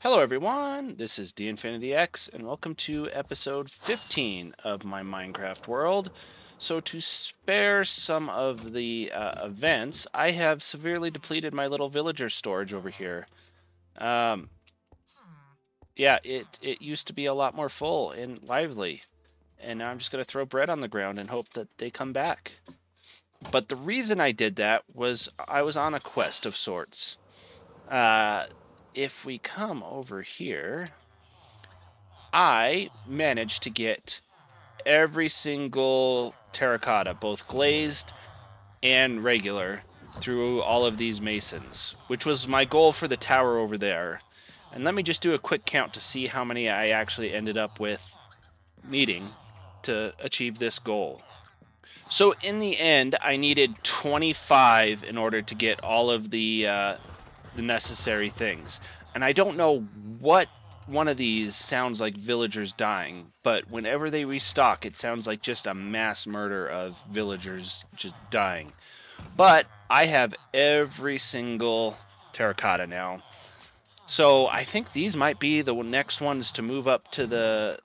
Hello everyone, this is DInfinityX, and welcome to episode 15 of my Minecraft world. So to spare some of the events, I have severely depleted my little villager storage over here. Um, yeah, it used to be a lot more full and lively, and now I'm just going to throw bread on the ground and hope that they come back. But the reason I did that was I was on a quest of sorts. If we come over here, I managed to get every single terracotta, both glazed and regular, through all of these masons, which was my goal for the tower over there. And let me just do a quick count to see how many I actually ended up with needing to achieve this goal. So in the end, I needed 25 in order to get all of the necessary things. And I don't know what one of these sounds like villagers dying, but whenever they restock, it sounds like just a mass murder of villagers just dying. But I have every single terracotta now. So I think these might be the next ones to move up to the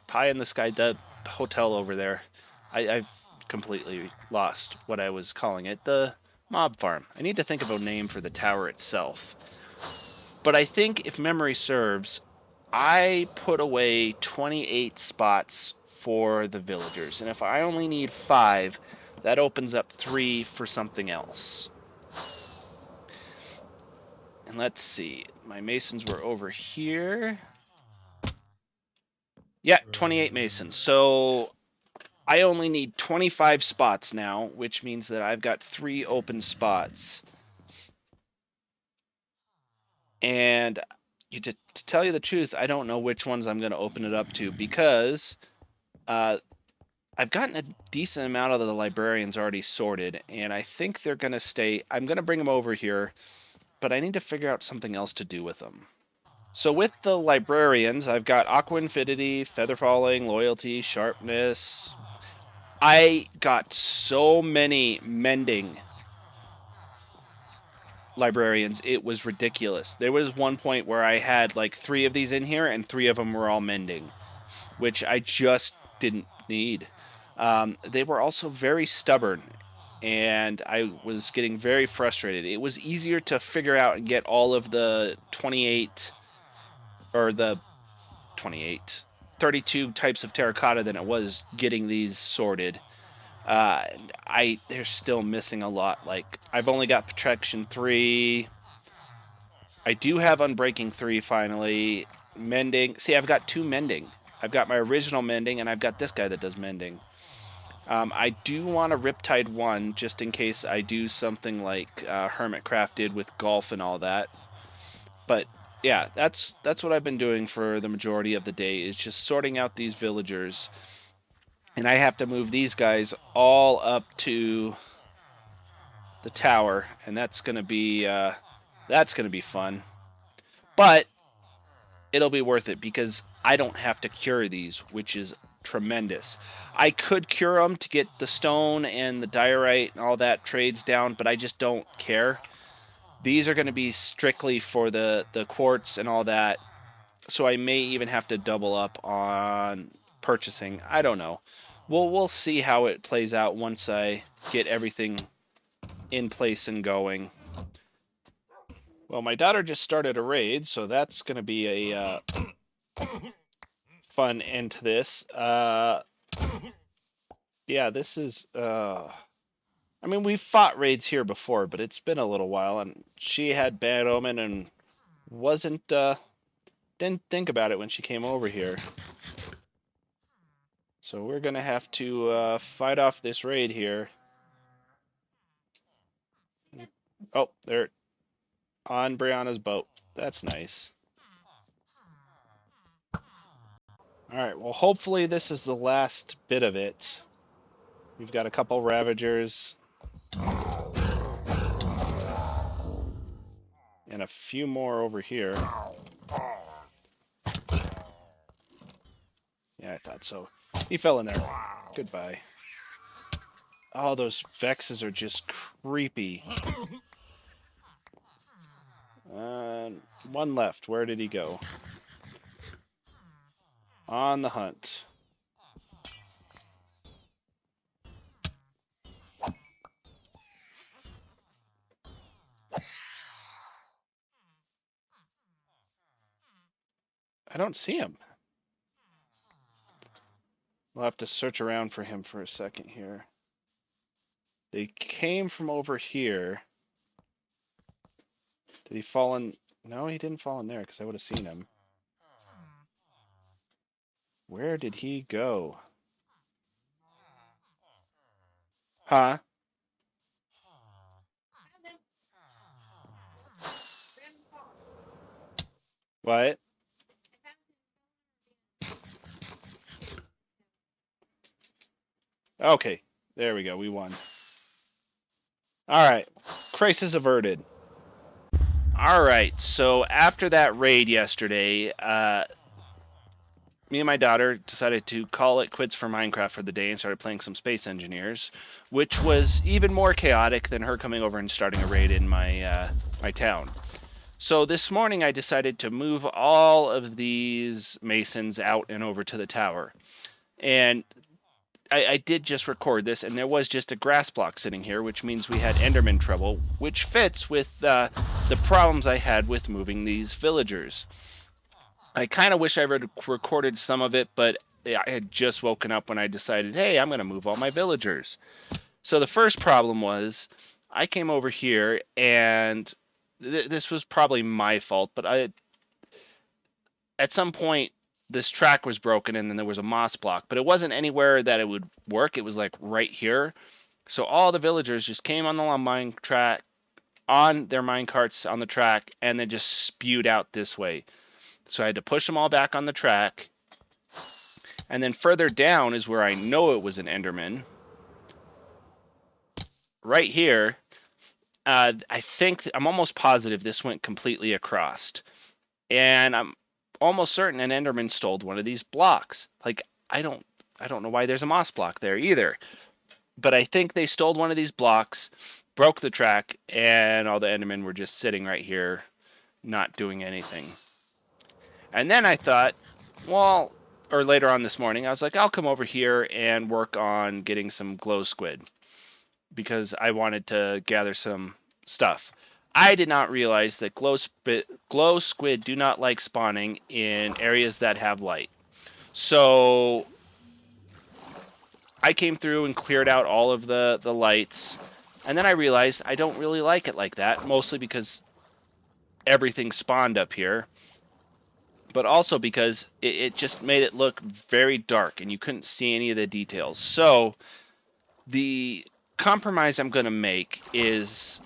pie in the sky, the hotel over there. I've completely lost what I was calling it. The mob farm. I need to think of a name for the tower itself. But I think if memory serves, I put away 28 spots for the villagers. And if I only need 5, that opens up 3 for something else. And let's see. My masons were over here. Yeah, 28 masons. So I only need 25 spots now, which means that I've got 3 open spots. And to tell you the truth, I don't know which ones I'm going to open it up to because I've gotten a decent amount of the librarians already sorted, and I think they're going to stay. I'm going to bring them over here, but I need to figure out something else to do with them. So with the librarians, I've got Aqua Infinity, Feather Falling, Loyalty, Sharpness. I got so many mending librarians, it was ridiculous. There was one point where I had like 3 of these in here, and 3 of them were all mending, which I just didn't need. They were also very stubborn, and I was getting very frustrated. It was easier to figure out and get all of the 28 or the 28 32 types of terracotta than it was getting these sorted. They're still missing a lot. Like, I've only got protection 3. I do have unbreaking 3 finally. Mending. See, I've got 2 mending. I've got my original mending, and I've got this guy that does mending. I do want a Riptide 1 just in case I do something like Hermitcraft did with golf and all that. But yeah, that's what I've been doing for the majority of the day, is just sorting out these villagers. And I have to move these guys all up to the tower, and that's gonna be fun. But it'll be worth it because I don't have to cure these, which is tremendous. I could cure them to get the stone and the diorite and all that trades down, but I just don't care. These are going to be strictly for the quartz and all that, so I may even have to double up on purchasing. I don't know. We'll see how it plays out once I get everything in place and going. Well, my daughter just started a raid, so that's going to be a fun end to this. Yeah, this is. I mean, we've fought raids here before, but it's been a little while, and she had bad omen and didn't think about it when she came over here. So we're gonna have to fight off this raid here. Oh, they're on Brianna's boat. That's nice. Alright, well, hopefully this is the last bit of it. We've got a couple Ravagers. And a few more over here. Yeah, I thought so. He fell in there. Goodbye. Oh, those Vexes are just creepy. One left. Where did he go? On the hunt. I don't see him. We'll have to search around for him for a second here. They came from over here. Did he fall in? No, he didn't fall in there because I would have seen him. Where did he go? Huh? What? Okay, there we go. We won. All right, crisis averted. All right, so after that raid yesterday, me and my daughter decided to call it quits for Minecraft for the day and started playing some Space Engineers, which was even more chaotic than her coming over and starting a raid in my my town. So this morning I decided to move all of these masons out and over to the tower. And I did just record this, and there was just a grass block sitting here, which means we had Enderman trouble, which fits with the problems I had with moving these villagers. I kind of wish I recorded some of it, but I had just woken up when I decided, hey, I'm going to move all my villagers. So the first problem was I came over here, and this was probably my fault, but at some point, this track was broken and then there was a moss block, but it wasn't anywhere that it would work. It was like right here. So all the villagers just came on the mine track, on their mine carts on the track, and then just spewed out this way. So I had to push them all back on the track. And then further down is where I know it was an Enderman. Right here, I think, I'm almost positive this went completely across. And I'm almost certain an Enderman stole one of these blocks. Like, I don't know why there's a moss block there either. But I think they stole one of these blocks, broke the track, and all the Endermen were just sitting right here, not doing anything. And then I thought, well, or later on this morning, I was like, I'll come over here and work on getting some glow squid because I wanted to gather some stuff. I did not realize that glow squid do not like spawning in areas that have light. So I came through and cleared out all of the lights, and then I realized I don't really like it like that, mostly because everything spawned up here, but also because it just made it look very dark and you couldn't see any of the details. So the compromise I'm going to make is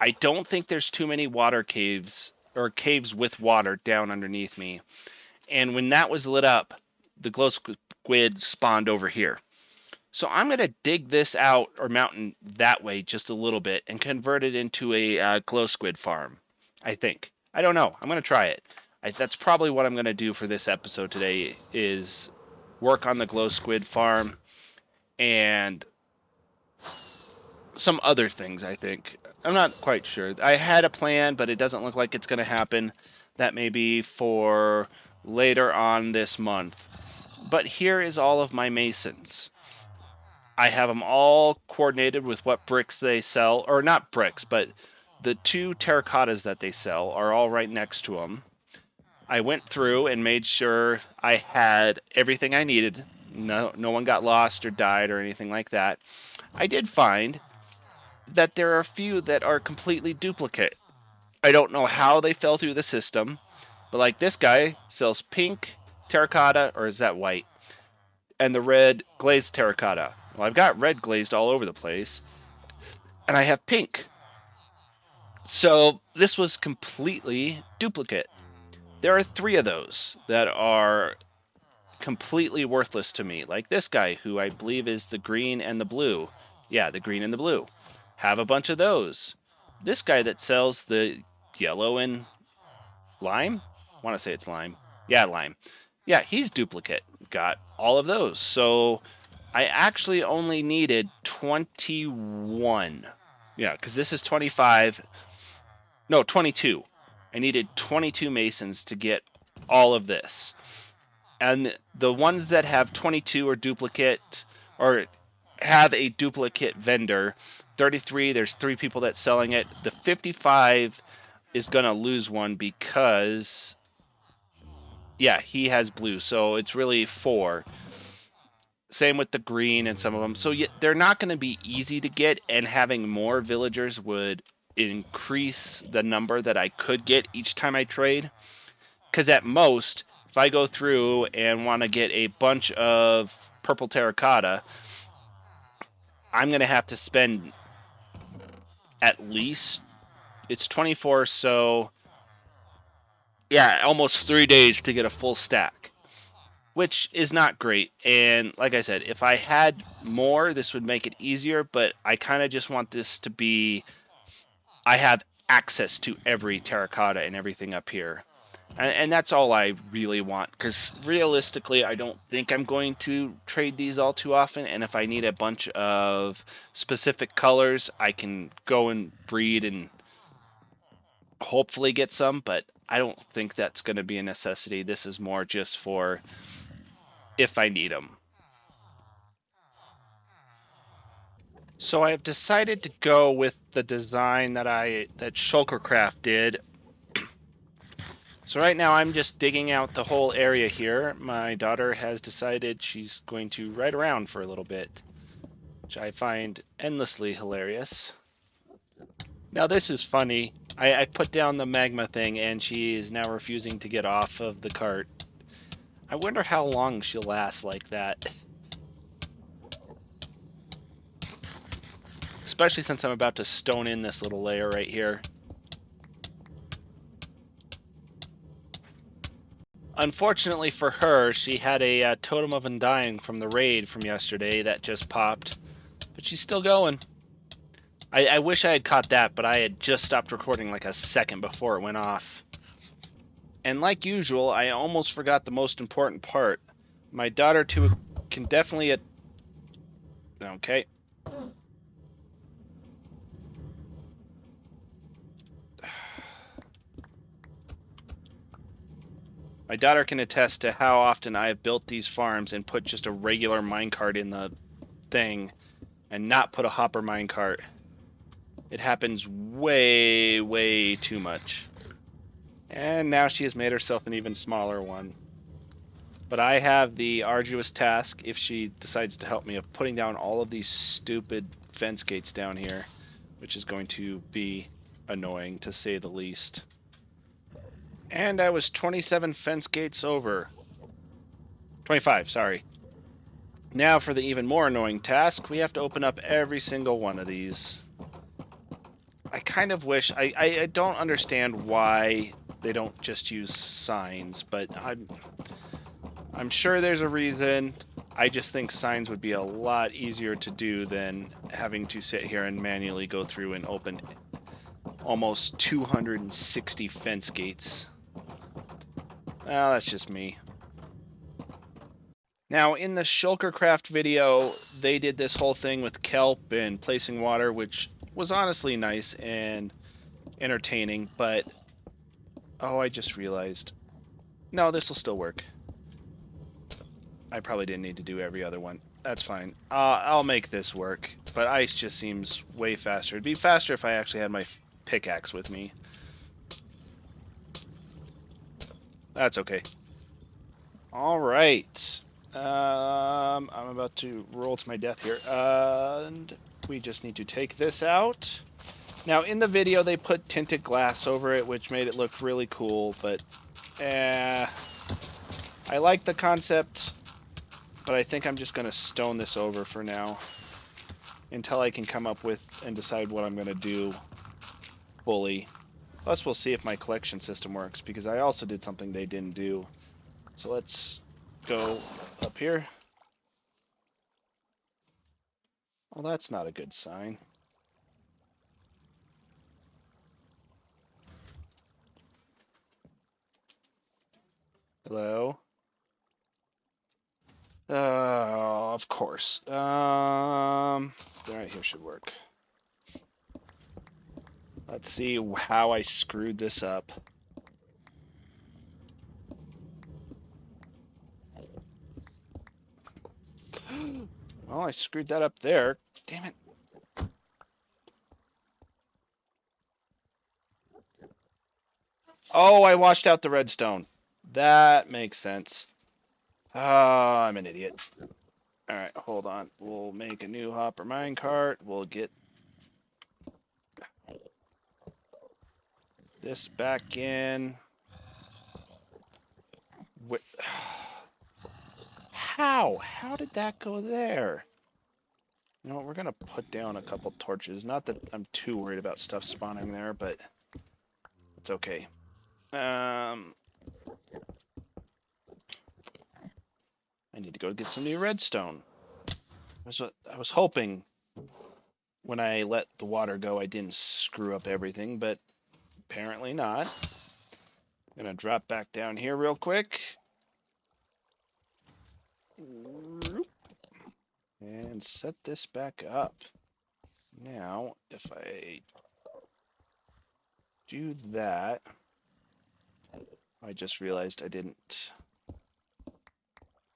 I don't think there's too many water caves or caves with water down underneath me. And when that was lit up, the glow squid spawned over here. So I'm going to dig this out or mountain that way just a little bit and convert it into a glow squid farm, I think. I don't know. I'm going to try it. That's probably what I'm going to do for this episode today is work on the glow squid farm and some other things, I think. I'm not quite sure. I had a plan, but it doesn't look like it's going to happen. That may be for later on this month. But here is all of my masons. I have them all coordinated with what bricks they sell, or not bricks, but the 2 terracottas that they sell are all right next to them. I went through and made sure I had everything I needed. No one got lost or died or anything like that. I did find that there are a few that are completely duplicate. I don't know how they fell through the system, but like this guy sells pink terracotta, or is that white? And the red glazed terracotta. Well, I've got red glazed all over the place, and I have pink. So this was completely duplicate. There are 3 of those that are completely worthless to me. Like this guy, who I believe is the green and the blue. Yeah, the green and the blue. Have a bunch of those. This guy that sells the yellow and lime? I want to say it's lime. Yeah, lime. Yeah, he's duplicate. Got all of those. So I actually only needed 21. Yeah, because this is 25. No, 22. I needed 22 masons to get all of this. And the ones that have 22 or duplicate or have a duplicate vendor, 33, there's 3 people that's selling it. The 55 is going to lose one because, yeah, he has blue. So it's really 4. Same with the green and some of them. So they're not going to be easy to get, and having more villagers would increase the number that I could get each time I trade. Because at most, if I go through and want to get a bunch of purple terracotta, I'm going to have to spend at least, it's 24, so yeah, almost 3 days to get a full stack, which is not great. And like I said, if I had more, this would make it easier, but I kind of just want this to be, I have access to every terracotta and everything up here. And that's all I really want, because realistically, I don't think I'm going to trade these all too often. And if I need a bunch of specific colors, I can go and breed and hopefully get some, but I don't think that's going to be a necessity. This is more just for if I need them. So I have decided to go with the design that Shulkercraft did. So right now I'm just digging out the whole area here. My daughter has decided she's going to ride around for a little bit, which I find endlessly hilarious. Now this is funny. I put down the magma thing and she is now refusing to get off of the cart. I wonder how long she'll last like that. Especially since I'm about to stone in this little layer right here. Unfortunately for her, she had a Totem of Undying from the raid from yesterday that just popped. But she's still going. I wish I had caught that, but I had just stopped recording like a second before it went off. And like usual, I almost forgot the most important part. My daughter too can definitely... Okay. My daughter can attest to how often I have built these farms and put just a regular minecart in the thing and not put a hopper minecart. It happens way, way too much. And now she has made herself an even smaller one. But I have the arduous task, if she decides to help me, of putting down all of these stupid fence gates down here, which is going to be annoying, to say the least. And I was 27 fence gates over. 25, sorry. Now for the even more annoying task, we have to open up every single one of these. I kind of wish, I don't understand why they don't just use signs, but I'm sure there's a reason. I just think signs would be a lot easier to do than having to sit here and manually go through and open almost 260 fence gates. Well, that's just me. Now, in the Shulkercraft video, they did this whole thing with kelp and placing water, which was honestly nice and entertaining, but... Oh, I just realized. No, this will still work. I probably didn't need to do every other one. That's fine. I'll make this work, but ice just seems way faster. It'd be faster if I actually had my pickaxe with me. That's okay. Alright. I'm about to roll to my death here. And we just need to take this out. Now, in the video, they put tinted glass over it, which made it look really cool, but... I like the concept, but I think I'm just going to stone this over for now. Until I can come up with and decide what I'm going to do fully. Plus, we'll see if my collection system works, because I also did something they didn't do. So let's go up here. Well, that's not a good sign. Hello? Of course. Right here should work. Let's see how I screwed this up. Oh, I screwed that up there. Damn it. Oh, I washed out the redstone. That makes sense. Ah, I'm an idiot. Alright, hold on. We'll make a new hopper minecart. We'll get this back in. How? How did that go there? You know what, we're gonna put down a couple torches. Not that I'm too worried about stuff spawning there, but it's okay. I need to go get some new redstone. I was hoping when I let the water go I didn't screw up everything, but apparently not. I'm gonna drop back down here real quick. And set this back up. Now, if I do that, I just realized I didn't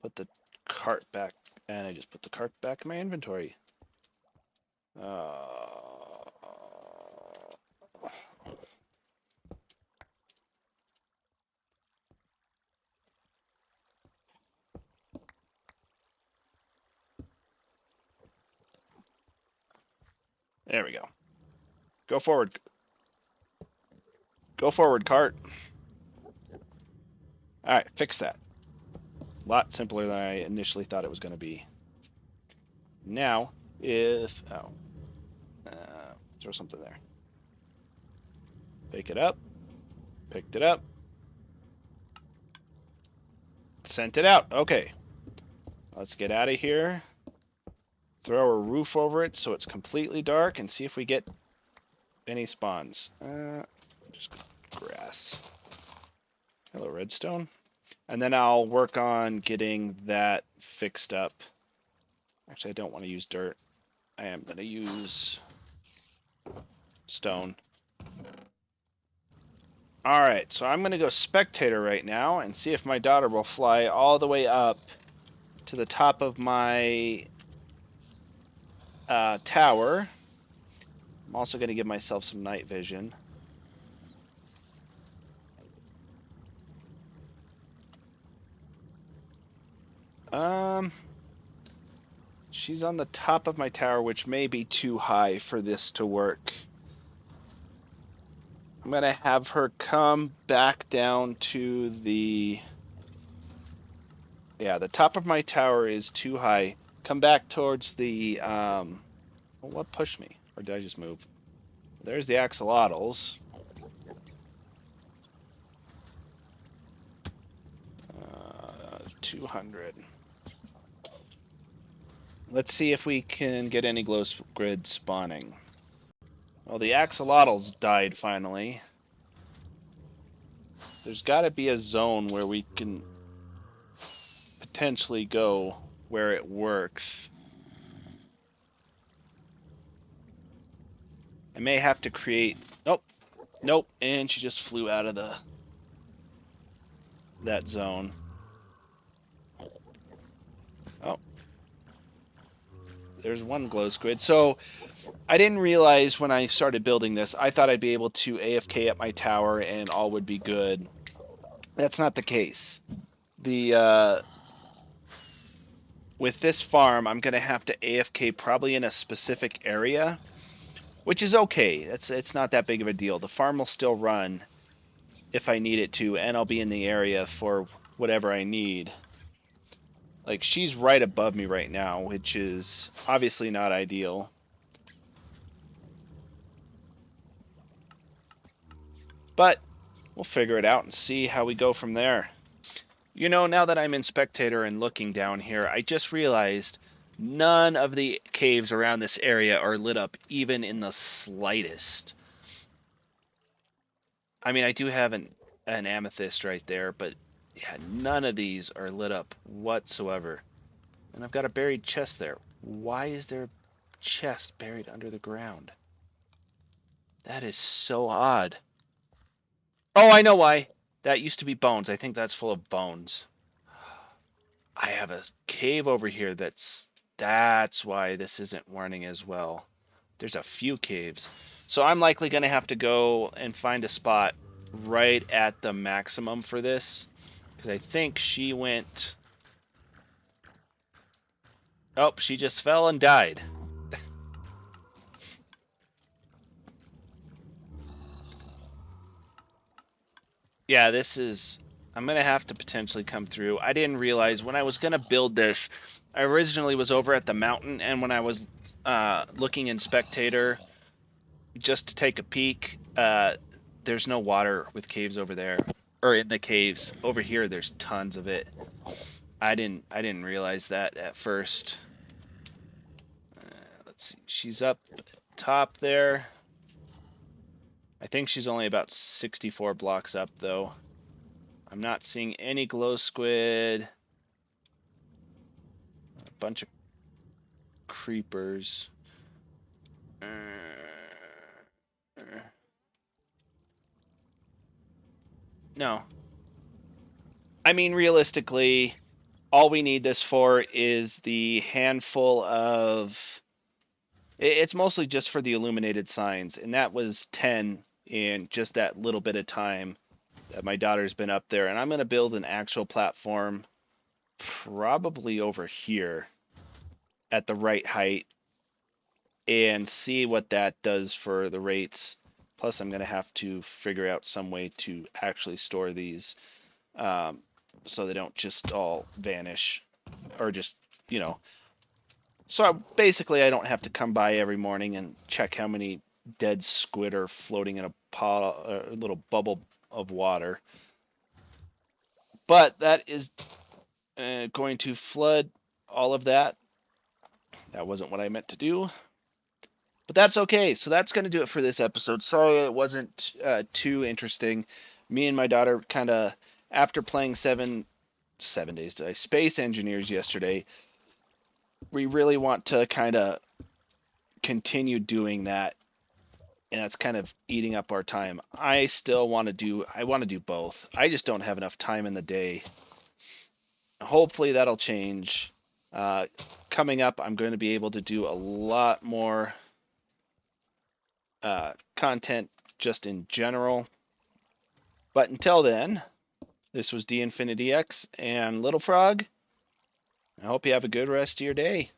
put the cart back, and I just put the cart back in my inventory. There we go. Go forward. Go forward, cart. Alright, fix that. A lot simpler than I initially thought it was going to be. Now, if... Oh. Throw something there. Pick it up. Picked it up. Sent it out. Okay. Let's get out of here. Throw a roof over it so it's completely dark and see if we get any spawns. Just grass. Hello, redstone. And then I'll work on getting that fixed up. Actually, I don't want to use dirt. I am going to use stone. Alright, so I'm going to go spectator right now and see if my daughter will fly all the way up to the top of my tower. I'm also going to give myself some night vision. She's on the top of my tower, which may be too high for this to work. I'm going to have her come back down to the... Yeah, the top of my tower is too high. Come back towards the... Well, what pushed me? Or did I just move? There's the axolotls. 200. Let's see if we can get any glow grid spawning. Well, the axolotls died finally. There's got to be a zone where we can potentially go where it works. I may have to create... Nope. Nope. And she just flew out of that zone. Oh. There's one glow squid. So I didn't realize when I started building this, I thought I'd be able to AFK at my tower and all would be good. That's not the case. With this farm, I'm going to have to AFK probably in a specific area, which is okay. It's not that big of a deal. The farm will still run if I need it to, and I'll be in the area for whatever I need. Like, she's right above me right now, which is obviously not ideal. But we'll figure it out and see how we go from there. You know, now that I'm in spectator and looking down here, I just realized none of the caves around this area are lit up even in the slightest. I mean, I do have an amethyst right there, but yeah, none of these are lit up whatsoever. And I've got a buried chest there. Why is there a chest buried under the ground? That is so odd. Oh, I know why. That used to be bones. I think that's full of bones. I have a cave over here that's That's why this isn't running as well. There's a few caves. So I'm likely going to have to go and find a spot right at the maximum for this. Because I think she went... Oh, she just fell and died. Yeah, this is... I'm going to have to potentially come through. I didn't realize when I was going to build this, I originally was over at the mountain, and when I was looking in Spectator just to take a peek, there's no water with caves over there. Or in the caves. Over here, there's tons of it. I didn't realize that at first. Let's see. She's up top there. I think she's only about 64 blocks up, though. I'm not seeing any glow squid. A bunch of creepers. No. I mean, realistically, all we need this for is the handful of... It's mostly just for the illuminated signs, and that was 10 in just that little bit of time that my daughter's been up there. And I'm going to build an actual platform probably over here at the right height and see what that does for the rates. Plus, I'm going to have to figure out some way to actually store these so they don't just all vanish or just, you know. So basically, I don't have to come by every morning and check how many dead squid are floating in a pot, a little bubble of water. But that is going to flood all of that. That wasn't what I meant to do. But that's okay. So that's going to do it for this episode. Sorry it wasn't too interesting. Me and my daughter kind of, after playing 7 days today, Space Engineers yesterday, we really want to kind of continue doing that. And that's kind of eating up our time. I want to do both. I just don't have enough time in the day. Hopefully that'll change. Coming up, I'm going to be able to do a lot more content just in general. But until then, this was D Infinity X and Little Frog. I hope you have a good rest of your day.